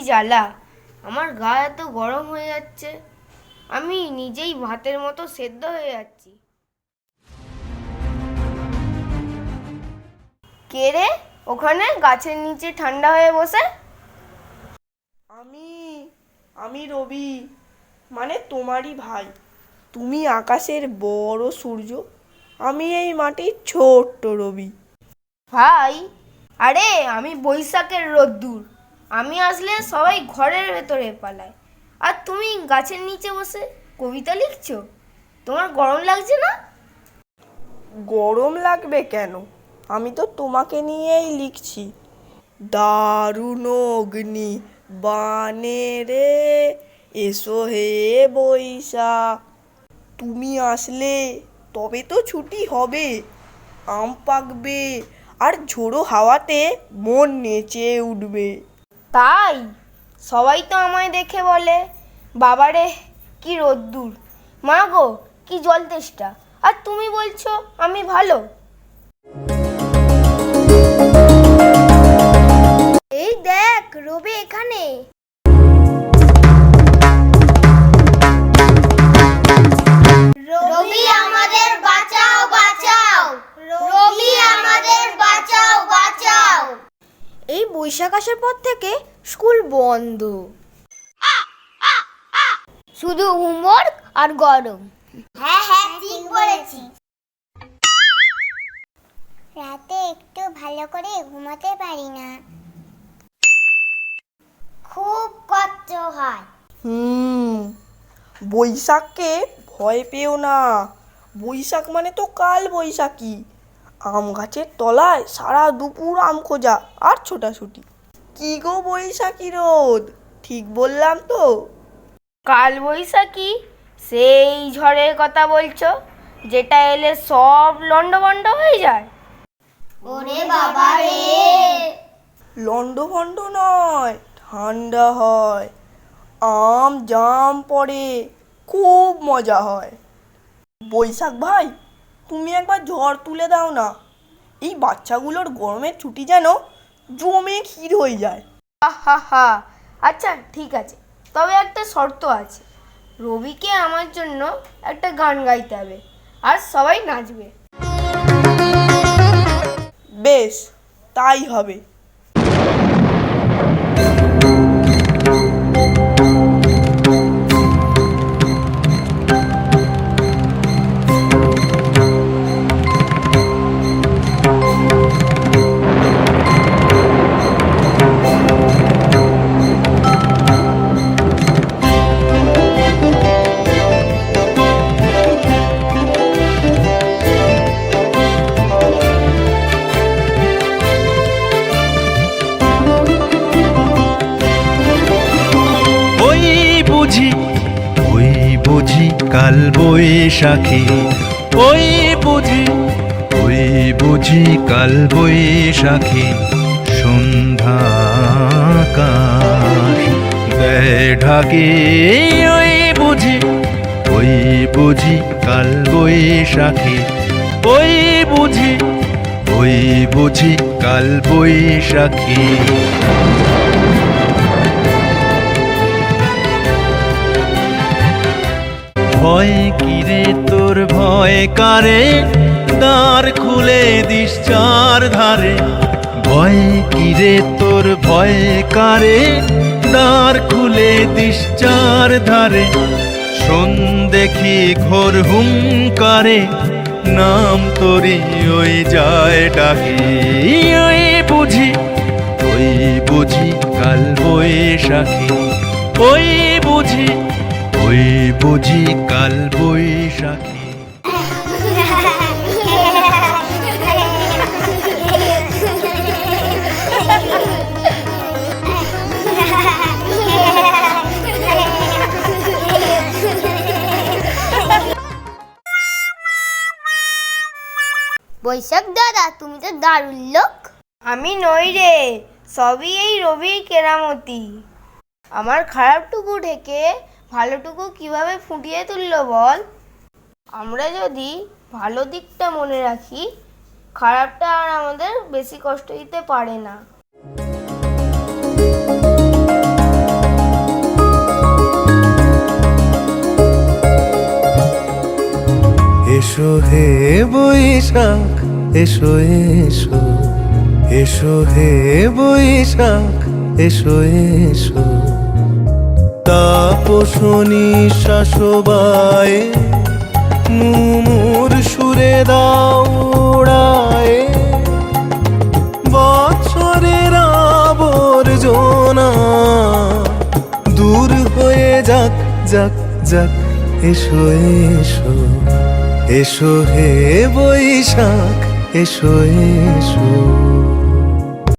জ্বালা, আমার গা এত গরম হয়ে যাচ্ছে, আমি নিজেই ভাতের মতো সেদ্ধ হয়ে যাচ্ছি। কে রে ওখানে গাছের নিচে ঠান্ডা হয়ে বসে? আমি আমি রবি, মানে তোমারই ভাই। তুমি আকাশের বড় সূর্য, আমি এই মাটির ছোট্ট রবি। ভাই, আরে আমি বৈশাখের রোদ্দুর, আমি আসলে সবাই ঘরের ভেতরে পালায়, আর তুমি গাছের নিচে বসে কবিতা লিখছো। তোমার গরম লাগছে না? গরম লাগবে কেন? আমি তো তোমাকে নিয়েই লিখছি। দারুণ অগ্নি বানে রে, এসো হে বৈশাখ। তুমি আসলে তবে তো ছুটি হবে, আম পাকবে, আর ঝোড়ো হাওয়াতে মন নেচে উঠবে। তাই সবাই তো আমায় দেখে বলে, বাবারে কি রোদ্দুর, মা গো কি জল তেষ্টা, আর তুমি বলছো আমি ভালো। এই দেখ রবি এখানে। রবি আমাদের বাঁচাও বাঁচাও, রবি আমাদের বাঁচাও বাঁচাও। এই বৈশাখ আসার পর থেকে স্কুল বন্ধ, শুধু হোমওয়ার্ক আর গরম। হ্যাঁ হ্যাঁ ঠিক বলেছিস। রাতে একটু ভালো করে ঘুমাতে পারি না, খুব কষ্ট হয়। বৈশাখকে ভয় পেও না, বৈশাখ মানে তো কাল বৈশাখী। আম গাছের তলায় সারা দুপুর আম খোঁজা আর ছোটাছুটি। কি গো বৈশাখী রোদ, ঠিক বললাম তো? কাল বৈশাখী, সেই ঝড়ের কথা বলছো যেটা এলে সব লন্ডভন্ড হয়ে যায়? ওরে বাবা রে, লন্ডভন্ড নয়, ঠান্ডা হয়, আম জাম পড়ে, খুব মজা হয়। বৈশাখ ভাই, তুমি একবার ঝড় তুলে দাও না, এই বাচ্চাগুলোর গরমের ছুটি যেন জমে ক্ষীর হয়ে যায়। হা হা, আচ্ছা ঠিক আছে, তবে একটা শর্ত আছে, রবিকে আমার জন্য একটা গান গাইতে হবে, আর সবাই নাচবে। বেশ, তাই হবে। কাল বৈশাখী, ওই বুঝি কাল বৈশাখী, সন্ধ্যা আকাশ দেয় ঢাকে। ওই বুঝি কাল বৈশাখী, ওই বুঝি কাল বৈশাখী। ভয় কিরে তোর ভয় কারে, দ্বার খুলে দিস চার ধারে। ভয় কিরে তোর ভয় কারে, দ্বার খুলে দিস চার ধারে। শোন দেখি ঘোর হুঙ্কারে, নাম তোরি ওই যায় ডাকে। ওই বুঝি কাল বৈশাখী, ওই বুঝি কাল বৈশাখী। বৈশাখ দাদা, তুমি তো দারুণ লোক। আমি নই রে, সবই এই রবির কেরামতি। আমার খারাপটুকু ঢেকে ভালোটুকু কিভাবে ফুটিয়ে তুললো বল? আমরা যদি ভালো দিকটা মনে রাখি, খারাপটা আর আমাদের বেশি কষ্ট দিতে পারে না। এসো হে বৈশাখ এসো এসো, এসো হে বৈশাখ এসো এসো। তাপসনী শাসবায়ে মুমুর সুরে দাও উড়ায়ে, বছরের আবর্জনা দূর হয়ে যাক যাক যাক। এসো এসো, এসো হে বৈশাখ এসো এসো।